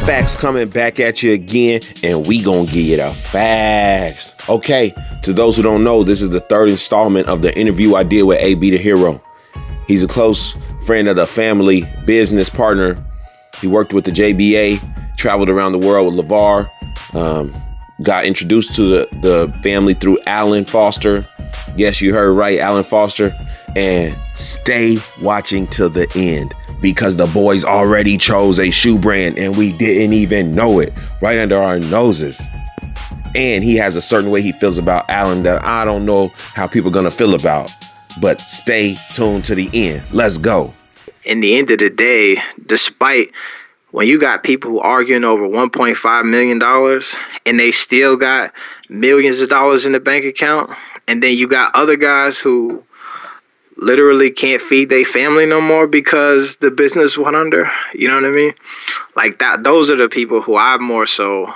Facts coming back at you again, and we gonna give you the facts. Okay, to those who don't know, this is the third installment of the interview I did with AB the Hero. He's a close friend of the family, business partner. He worked with the JBA, traveled around the world with LeVar, got introduced to the family through Alan Foster. Yes, you heard right, Alan Foster. And stay watching till the end, because the boys already chose a shoe brand and we didn't even know it, right under our noses. And he has a certain way he feels about Alan that I don't know how people are going to feel about. But stay tuned to the end. Let's go. In the end of the day, despite when you got people who arguing over $1.5 million and they still got millions of dollars in the bank account, and then you got other guys who literally can't feed their family no more because the business went under. You know what I mean? Like that. Those are the people who I more so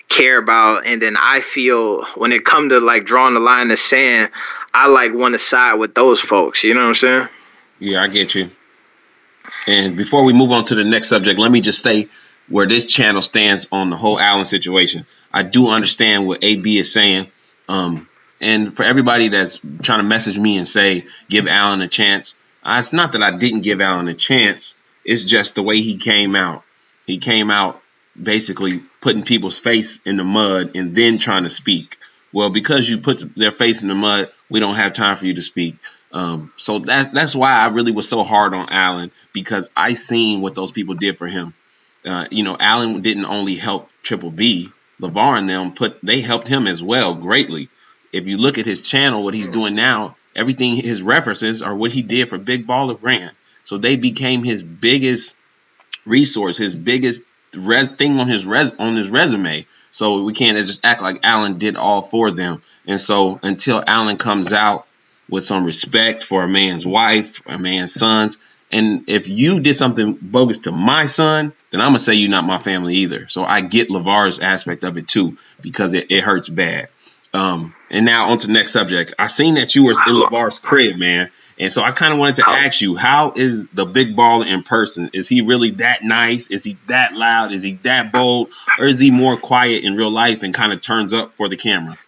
care about. And then I feel when it comes to like drawing the line in the sand, I like want to side with those folks. You know what I'm saying? Yeah, I get you. And before we move on to the next subject, let me just say where this channel stands on the whole Allen situation. I do understand what AB is saying. And for everybody that's trying to message me and say, give Allen a chance, it's not that I didn't give Allen a chance. It's just the way he came out. He came out basically putting people's face in the mud and then trying to speak. Well, because you put their face in the mud, we don't have time for you to speak. So that's why I really was so hard on Allen, because I seen what those people did for him. Allen didn't only help Triple B, LeVar and them they helped him as well greatly. If you look at his channel, what he's doing now, everything his references are what he did for Big Baller Brand. So they became his biggest resource, his biggest thing on his resume. So we can't just act like Allen did all for them. And so until Allen comes out with some respect for a man's wife, a man's sons, and if you did something bogus to my son, then I'm gonna say you're not my family either. So I get LeVar's aspect of it too, because it hurts bad. And now on to the next subject. I seen that you were in LeVar's crib, man. And so I kind of wanted to ask you, how is the big baller in person? Is he really that nice? Is he that loud? Is he that bold? Or is he more quiet in real life and kind of turns up for the cameras?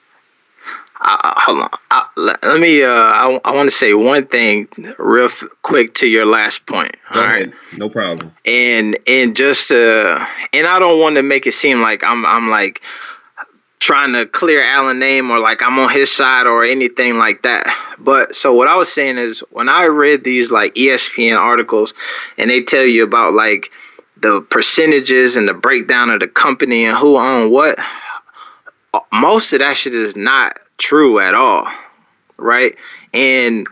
Hold on. Let me, I want to say one thing real quick to your last point. Go ahead. No problem. And just, and I don't want to make it seem like I'm like trying to clear Allen's name or like I'm on his side or anything like that. But so what I was saying is, when I read these like ESPN articles and they tell you about like the percentages and the breakdown of the company and who owned what, most of that shit is not true at all, right? And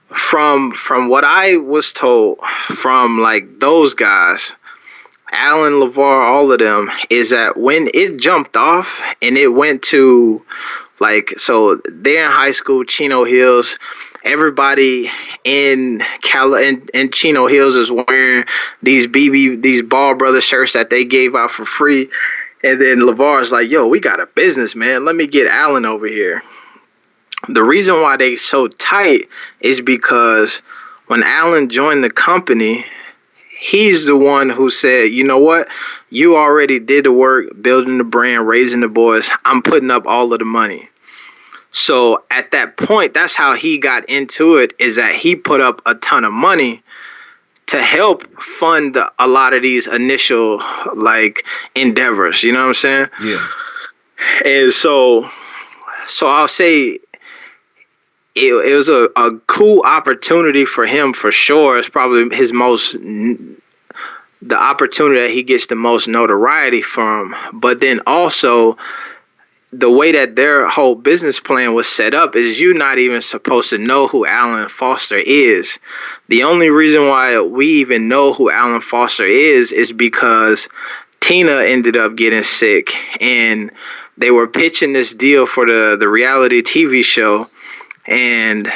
from what I was told from like those guys, Alan, LeVar, all of them, is that when it jumped off and it went to like, so they're in high school, Chino Hills, everybody in Chino Hills is wearing these these Ball Brothers shirts that they gave out for free. And then LeVar's like, yo, we got a business, man. Let me get Allen over here. The reason why they so tight is because when Allen joined the company, he's the one who said, you know what? You already did the work, building the brand, raising the boys. I'm putting up all of the money. So at that point, that's how he got into it, is that he put up a ton of money to help fund a lot of these initial like endeavors. You know what I'm saying? Yeah. And so I'll say it was a cool opportunity for him for sure. It's probably the opportunity that he gets the most notoriety from. But then also the way that their whole business plan was set up is you're not even supposed to know who Alan Foster is. The only reason why we even know who Alan Foster is because Tina ended up getting sick and they were pitching this deal for the reality TV show. And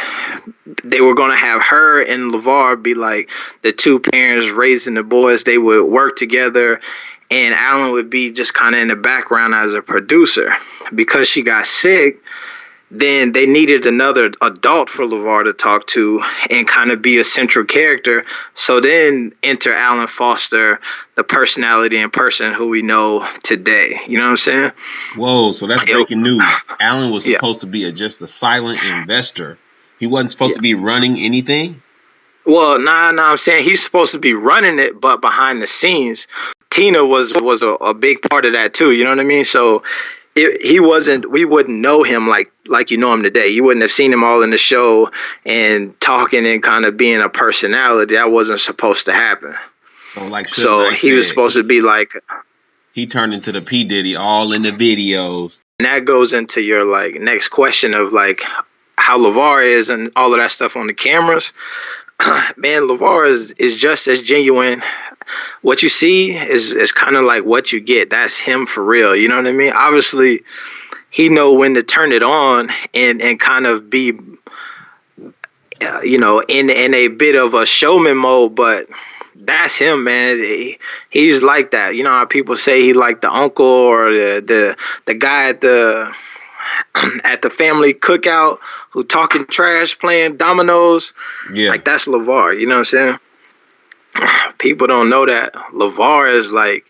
they were going to have her and LeVar be like the two parents raising the boys. They would work together, and Alan would be just kind of in the background as a producer. Because she got sick, then they needed another adult for LeVar to talk to and kind of be a central character. So then enter Alan Foster, the personality and person who we know today. You know what I'm saying? Whoa, so that's breaking news. Alan was Yeah. supposed to be just a silent investor. He wasn't supposed Yeah. to be running anything? Well, nah, I'm saying he's supposed to be running it, but behind the scenes, Tina was a big part of that too. You know what I mean? So he wasn't. We wouldn't know him like you know him today. You wouldn't have seen him all in the show and talking and kind of being a personality. That wasn't supposed to happen. So he was supposed to be like. He turned into the P. Diddy all in the videos. And that goes into your like next question of like how LeVar is and all of that stuff on the cameras. Man, LeVar is just as genuine. What you see is kind of like what you get. That's him for real. You know what I mean? Obviously, he know when to turn it on and kind of be, in a bit of a showman mode. But that's him, man. He's like that. You know how people say he like the uncle or the guy at the family cookout who talking trash, playing dominoes. Yeah. Like that's LeVar, you know what I'm saying? People don't know that LeVar is like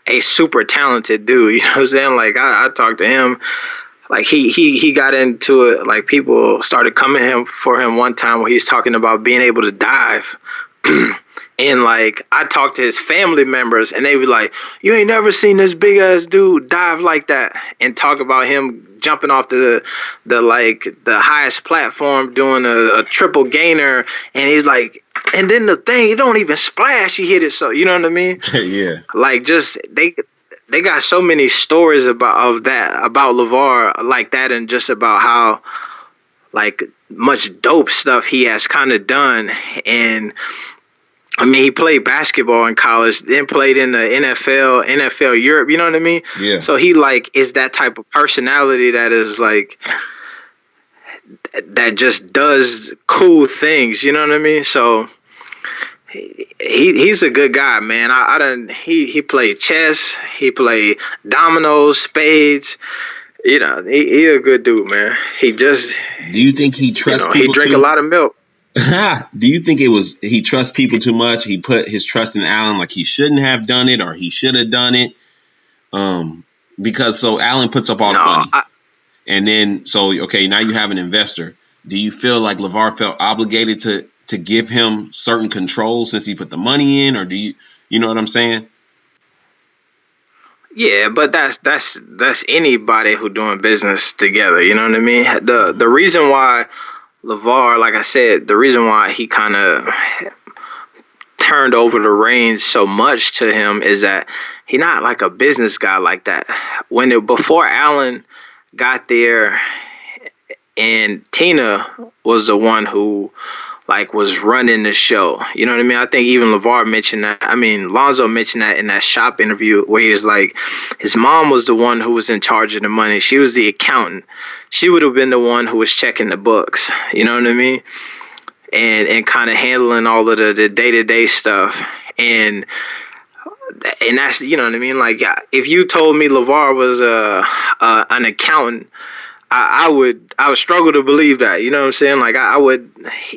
a super talented dude, you know what I'm saying? Like I talked to him, like he got into it, like people started coming for him one time where he's talking about being able to dive. And like I talked to his family members and they were like, you ain't never seen this big ass dude dive like that, and talk about him jumping off the highest platform doing a triple gainer, and he's like, and then the thing, it don't even splash, he hit it, so you know what I mean? Yeah. Like just they got so many stories about LeVar like that, and just about how like much dope stuff he has kind of done. And I mean, he played basketball in college, then played in the NFL Europe, you know what I mean? Yeah. So he like is that type of personality that is like that just does cool things, you know what I mean? So he's a good guy, man. He played chess, he played dominoes, spades. You know, he a good dude, man. He just Do you think he trusts people? He drank a lot of milk. Do you think he trusts people too much? He put his trust in Allen like he shouldn't have done it, or he should have done it? Because so Allen puts up all the money. And then now you have an investor. Do you feel like LeVar felt obligated to give him certain control since he put the money in, or do you know what I'm saying? Yeah, but that's anybody who doing business together, you know what I mean? The reason why LeVar, like I said, the reason why he kind of turned over the reins so much to him is that he's not like a business guy like that. Before Allen got there, and Tina was the one who like was running the show. You know what I mean? I think even LeVar mentioned that. I mean, Lonzo mentioned that in that shop interview where he was like, his mom was the one who was in charge of the money. She was the accountant. She would have been the one who was checking the books. You know what I mean? And kind of handling all of the day-to-day stuff. And that's, you know what I mean? Like, if you told me LeVar was an accountant, I would struggle to believe that, you know what I'm saying? Like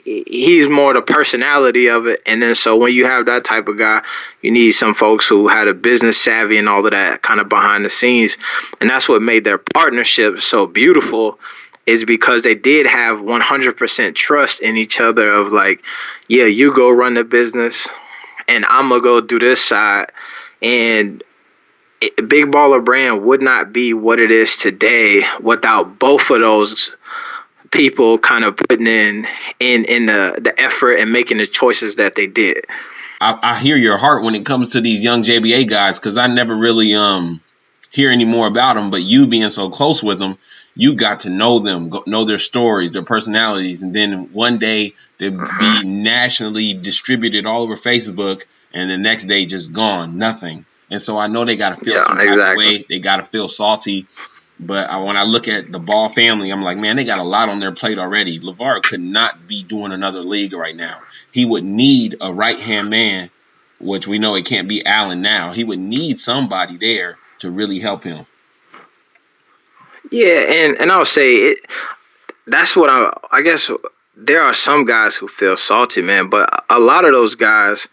he's more the personality of it. And then so when you have that type of guy, you need some folks who had a business savvy and all of that kind of behind the scenes. And that's what made their partnership so beautiful, is because they did have 100% trust in each other of like, yeah, you go run the business and I'm gonna go do this side. And Big Baller Brand would not be what it is today without both of those people kind of putting in the effort and making the choices that they did. I hear your heart when it comes to these young JBA guys, because I never really hear any more about them. But you being so close with them, you got to know them, know their stories, their personalities, and then one day they'd be nationally distributed all over Facebook, and the next day just gone, nothing. And so I know they got to feel some type of way. They got to feel salty. But when I look at the Ball family, I'm like, man, they got a lot on their plate already. LeVar could not be doing another league right now. He would need a right-hand man, which we know it can't be Allen now. He would need somebody there to really help him. Yeah, and I'll say it. that's what I guess there are some guys who feel salty, man, but a lot of those guys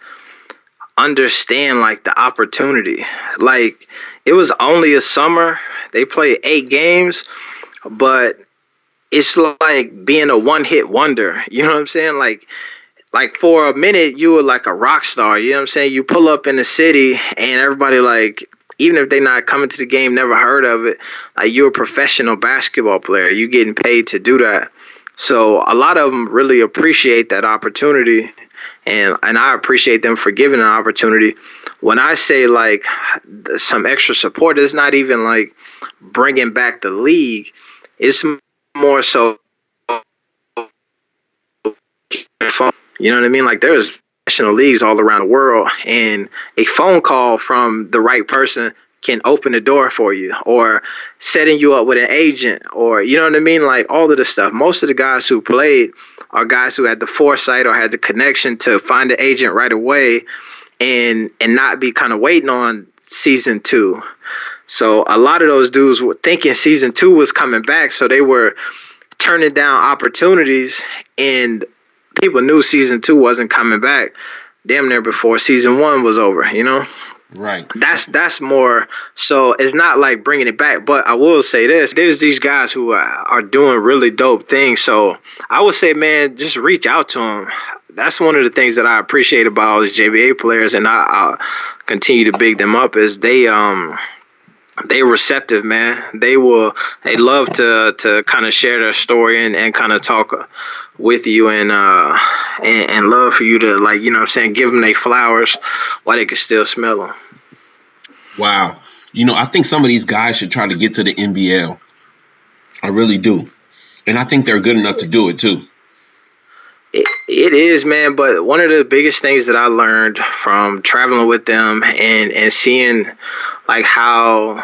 understand like the opportunity. Like it was only a summer. They played 8 games, but it's like being a one-hit wonder. You know what I'm saying? Like for a minute you were like a rock star. You know what I'm saying? You pull up in the city and everybody like, even if they're not coming to the game, never heard of it, like you're a professional basketball player. You getting paid to do that. So a lot of them really appreciate that opportunity, and I appreciate them for giving an opportunity. When I say like some extra support, it's not even like bringing back the league. It's more so, you know what I mean? Like there's national leagues all around the world, and a phone call from the right person can open the door for you, or setting you up with an agent, or you know what I mean? Like all of the stuff. Most of the guys who played are guys who had the foresight or had the connection to find an agent right away and not be kind of waiting on season 2. So a lot of those dudes were thinking season 2 was coming back, so they were turning down opportunities, and people knew season 2 wasn't coming back damn near before season 1 was over, you know? Right. That's more, so it's not like bringing it back. But I will say this, there's these guys who are doing really dope things. So I would say, man, just reach out to them. That's one of the things that I appreciate about all these JBA players, and I'll continue to big them up, is they receptive, man. They love to kind of share their story and kind of talk with you, and love for you to, like, you know what I'm saying, give them their flowers while they can still smell them. Wow. You know, I think some of these guys should try to get to the NBL. I really do. And I think they're good enough to do it too. It is, man, but one of the biggest things that I learned from traveling with them and seeing like how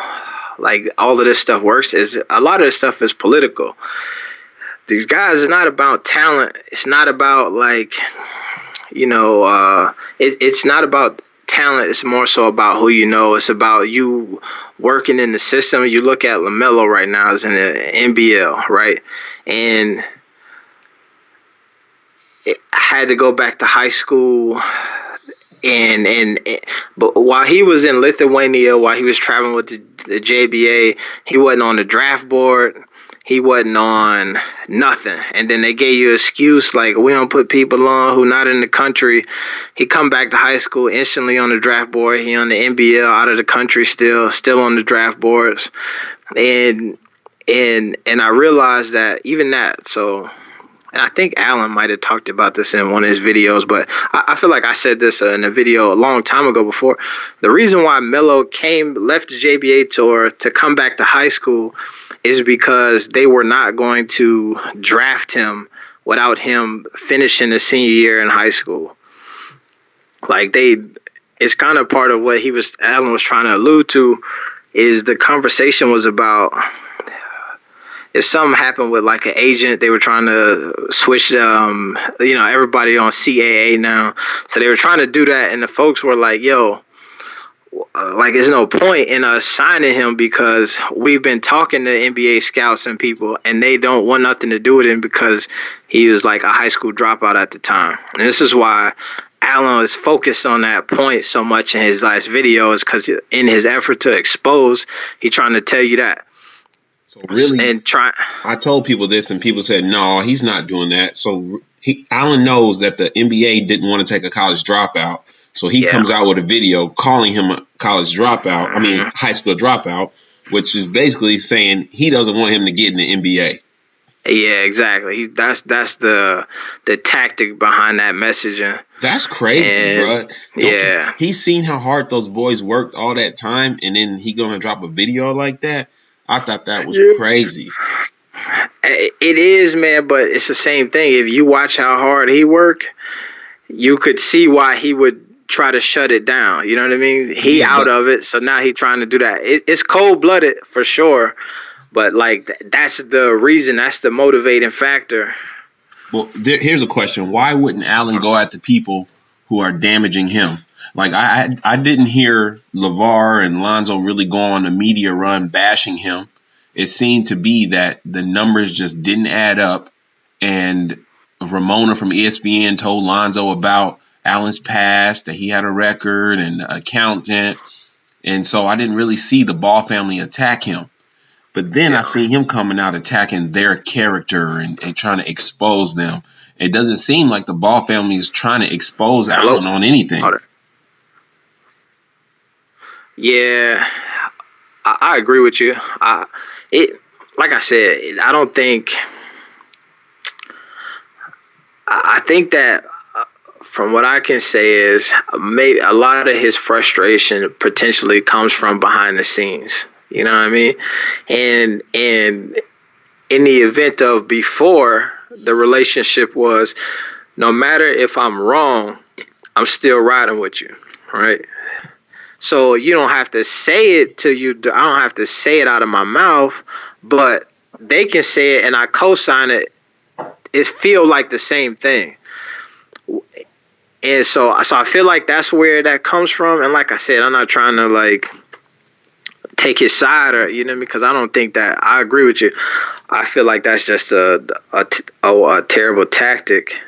like all of this stuff works is a lot of this stuff is political. These guys, it's not about talent. It's not about like, you know, it's not about talent. It's more so about who you know. It's about you working in the system. You look at LaMelo right now is in the NBL, right? And I had to go back to high school, but while he was in Lithuania, while he was traveling with the JBA, he wasn't on the draft board. He wasn't on nothing. And then they gave you an excuse like, we don't put people on who not in the country. He come back to high school, instantly on the draft board. He on the NBL, out of the country still on the draft boards. And I realized that even that, so, and I think Alan might have talked about this in one of his videos, but I feel like I said this in a video a long time ago before. The reason why Melo left the JBA tour to come back to high school is because they were not going to draft him without him finishing the senior year in high school. Like it's kind of part of what Alan was trying to allude to, is the conversation was about if something happened with like an agent, they were trying to switch, everybody on CAA now. So they were trying to do that. And the folks were like, yo, like, there's no point in us signing him because we've been talking to NBA scouts and people, and they don't want nothing to do with him because he was like a high school dropout at the time. And this is why Alan is focused on that point so much in his last video, is because in his effort to expose, he's trying to tell you that. So really, I told people this, and people said, no, he's not doing that. So Alan knows that the NBA didn't want to take a college dropout. So he comes out with a video calling him a college dropout, high school dropout, which is basically saying he doesn't want him to get in the NBA. Yeah, exactly. That's the tactic behind that messaging. That's crazy, bro. Yeah. He's seen how hard those boys worked all that time, and then he gonna drop a video like that? I thought that was crazy. It is, man, but it's the same thing. If you watch how hard he worked, you could see why he would try to shut it down. You know what I mean? He out of it, so now he's trying to do that. It's cold-blooded for sure, but like that's the reason. That's the motivating factor. Well, here's a question: why wouldn't Allen go at the people who are damaging him? Like I didn't hear LeVar and Lonzo really go on a media run bashing him, it seemed to be that the numbers just didn't add up. And Ramona from ESPN told Lonzo about Allen's past, that he had a record and an accountant. And so I didn't really see the Ball family attack him. But then I see him coming out attacking their character and trying to expose them. It doesn't seem like the Ball family is trying to expose Allen on anything. Yeah, I agree with you. Like I said, I don't think. I think that from what I can say is maybe a lot of his frustration potentially comes from behind the scenes. You know what I mean? And in the event of before, the relationship was no matter if I'm wrong, I'm still riding with you, right? So you don't have to say it to you. I don't have to say it out of my mouth, but they can say it and I co-sign it. It feel like the same thing. And so I feel like that's where that comes from. And like I said, I'm not trying to like take his side or, you know, because I don't think that I agree with you. I feel like that's just a terrible tactic.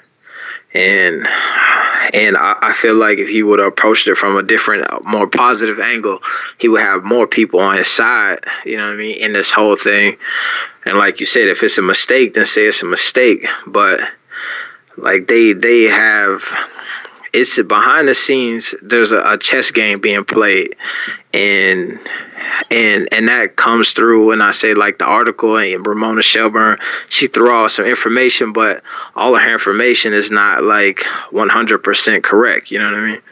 And I feel like if he would have approached it from a different, more positive angle, he would have more people on his side, you know what I mean, in this whole thing. And like you said, if it's a mistake, then say it's a mistake. But like they have, it's behind the scenes. There's a chess game being played, and that comes through when I say like the article and Ramona Shelburne, she threw out some information, but all of her information is not like 100% correct. You know what I mean?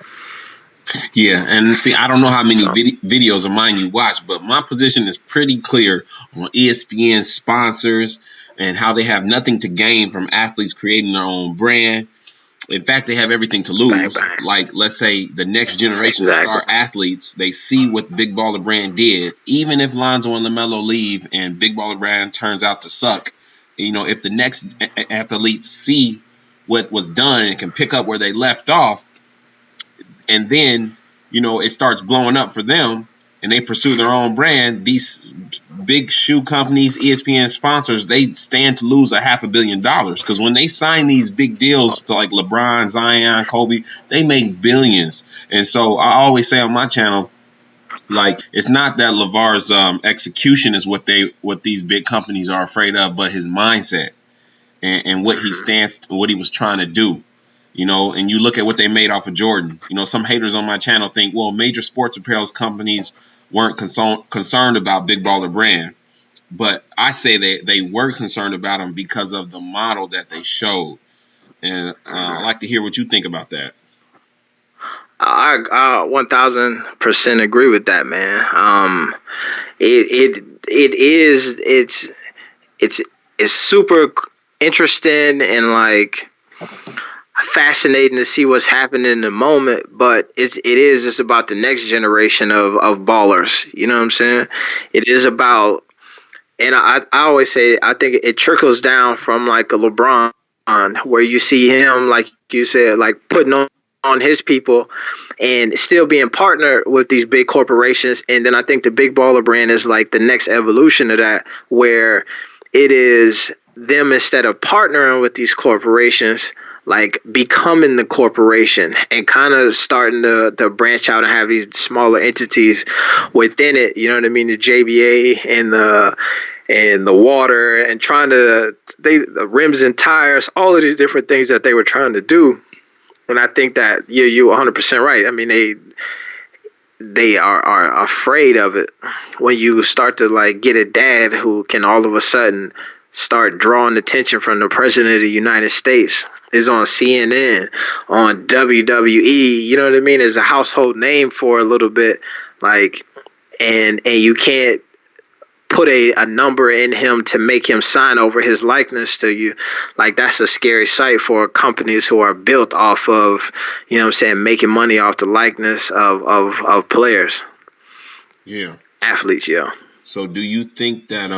Yeah, and see, I don't know how many videos of mine you watch, but my position is pretty clear on ESPN sponsors and how they have nothing to gain from athletes creating their own brand. In fact, they have everything to lose. Bang, bang. Like, let's say the next generation of star athletes, they see what Big Baller Brand did. Even if Lonzo and LaMelo leave and Big Baller Brand turns out to suck, you know, if the next athletes see what was done and can pick up where they left off, and then, you know, it starts blowing up for them and they pursue their own brand, these big shoe companies, ESPN sponsors, they stand to lose $500 million because when they sign these big deals to like LeBron, Zion, Kobe, they make billions. And so I always say on my channel, like, it's not that LeVar's execution is what these big companies are afraid of, but his mindset and what he stands, what he was trying to do. You know, and you look at what they made off of Jordan. You know, some haters on my channel think, well, major sports apparel companies weren't concerned about Big Baller Brand. But I say they were concerned about him because of the model that they showed. And I'd like to hear what you think about that. I 1000% agree with that, man. It's super interesting and like fascinating to see what's happening in the moment, but it is just about the next generation of ballers. You know what I'm saying? It is about, and I always say, I think it trickles down from like a LeBron, where you see him, like you said, like putting on his people and still being partnered with these big corporations. And then I think the Big Baller Brand is like the next evolution of that, where it is them, instead of partnering with these corporations, like becoming the corporation and kind of starting to branch out and have these smaller entities within it. You know what I mean? The JBA and the water and trying to, the rims and tires, all of these different things that they were trying to do. And I think that, yeah, you're 100% right. I mean, they are afraid of it when you start to like get a dad who can all of a sudden start drawing attention from the president of the United States, is on CNN, on WWE, you know what I mean? Is a household name for a little bit, like, and you can't put a number in him to make him sign over his likeness to you. Like, that's a scary sight for companies who are built off of, you know what I'm saying, making money off the likeness of players. Yeah. Athletes, yeah. So do you think that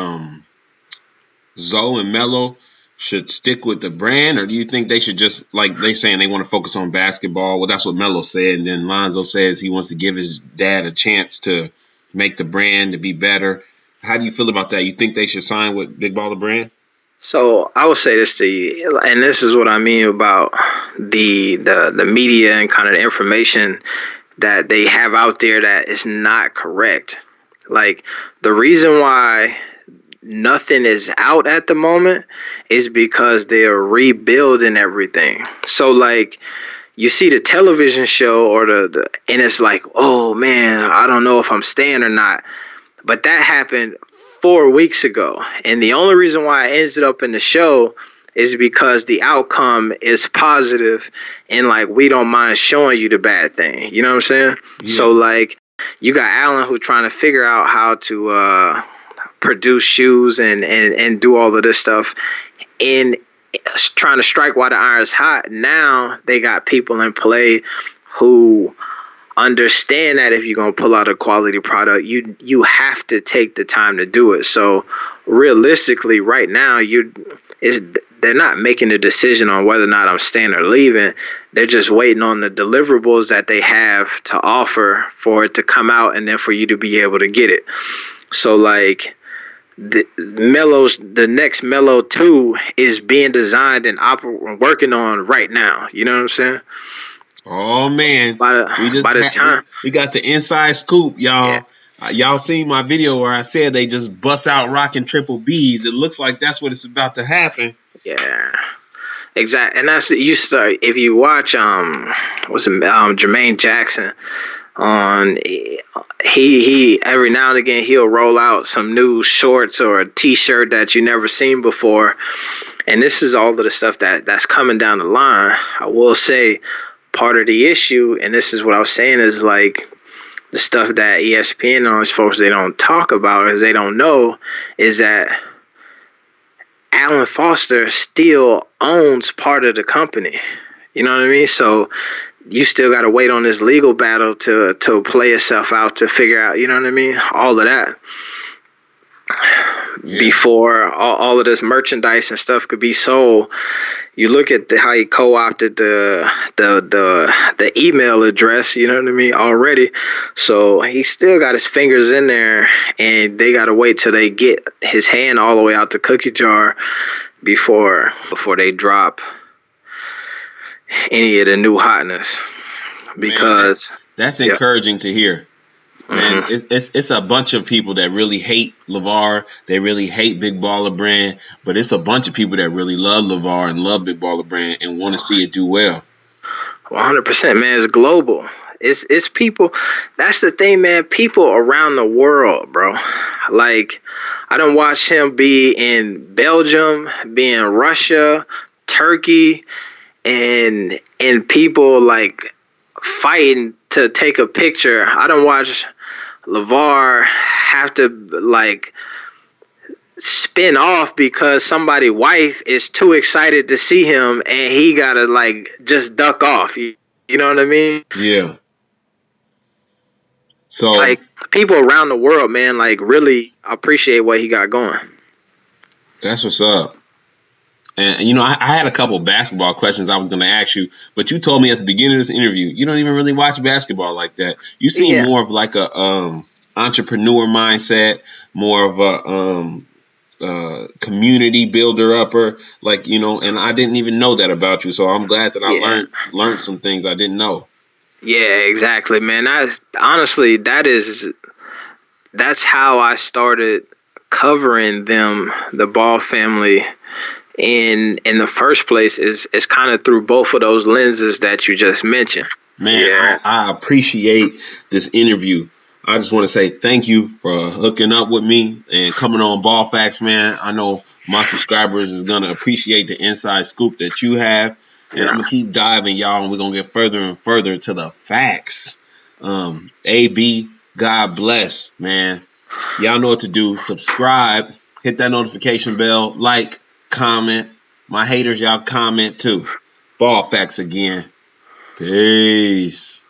Zoe and Melo should stick with the brand, or do you think they should just, like they saying they want to focus on basketball? Well, that's what Melo said, and then Lonzo says he wants to give his dad a chance to make the brand to be better. How do you feel about that? You think they should sign with Big Baller Brand? So I will say this to you, and this is what I mean about the media and kind of the information that they have out there that is not correct. Like, the reason why nothing is out at the moment is because they're rebuilding everything. So like, you see the television show or the and it's like, oh man, I don't know if I'm staying or not. But that happened 4 weeks ago. And the only reason why I ended up in the show is because the outcome is positive and like we don't mind showing you the bad thing. You know what I'm saying? Yeah. So like, you got Allen who trying to figure out how to produce shoes and do all of this stuff and trying to strike while the iron's hot. Now they got people in play who understand that if you're going to pull out a quality product, you have to take the time to do it. So realistically, right now, they're not making a decision on whether or not I'm staying or leaving. They're just waiting on the deliverables that they have to offer for it to come out and then for you to be able to get it. So like, the next Melo 2 is being designed and working on right now. You know what I'm saying? Oh man, we got the inside scoop, y'all. Yeah. Y'all seen my video where I said they just bust out rocking triple B's. It looks like that's what it's about to happen. Yeah, exactly. And that's if you watch Jermaine Jackson on he every now and again he'll roll out some new shorts or a t-shirt that you never seen before, and this is all of the stuff that's coming down the line. I will say part of the issue, and this is what I was saying, is like the stuff that ESPN and all these folks they don't talk about, is they don't know, is that Alan Foster still owns part of the company. You know what I mean? So you still got to wait on this legal battle to play itself out, to figure out, you know what I mean? All of that. Yeah. Before all of this merchandise and stuff could be sold. You look at how he co-opted the email address, you know what I mean, already. So he still got his fingers in there, and they got to wait till they get his hand all the way out the cookie jar before they drop any of the new hotness. Because man, that's encouraging to hear. Man, it's a bunch of people that really hate LeVar. They really hate Big Baller Brand, but it's a bunch of people that really love LeVar and love Big Baller Brand and want to see it do well. 100%, man. It's global. It's people. That's the thing, man. People around the world, bro. Like, I done watched him be in Belgium, be in Russia, Turkey, and people like fighting to take a picture. I done watch LeVar have to like spin off because somebody's wife is too excited to see him and he gotta like just duck off. You know what I mean? Yeah. So like, people around the world, man, like really appreciate what he got going. That's what's up. And, you know, I had a couple basketball questions I was going to ask you, but you told me at the beginning of this interview, you don't even really watch basketball like that. You seem more of like a entrepreneur mindset, more of a community builder-upper, like, you know, and I didn't even know that about you. So I'm glad that I learned some things I didn't know. Yeah, exactly, man. Honestly, that's how I started covering them, the Ball family, in the first place, is kind of through both of those lenses that you just mentioned. Man, I appreciate this interview. I just want to say thank you for hooking up with me and coming on Ball Facts, man. I know my subscribers is going to appreciate the inside scoop that you have. And I'm going to keep diving, y'all, and we're going to get further and further to the facts. AB, God bless, man. Y'all know what to do. Subscribe, hit that notification bell, like, comment. My haters, y'all comment too. Ball Facts again. Peace.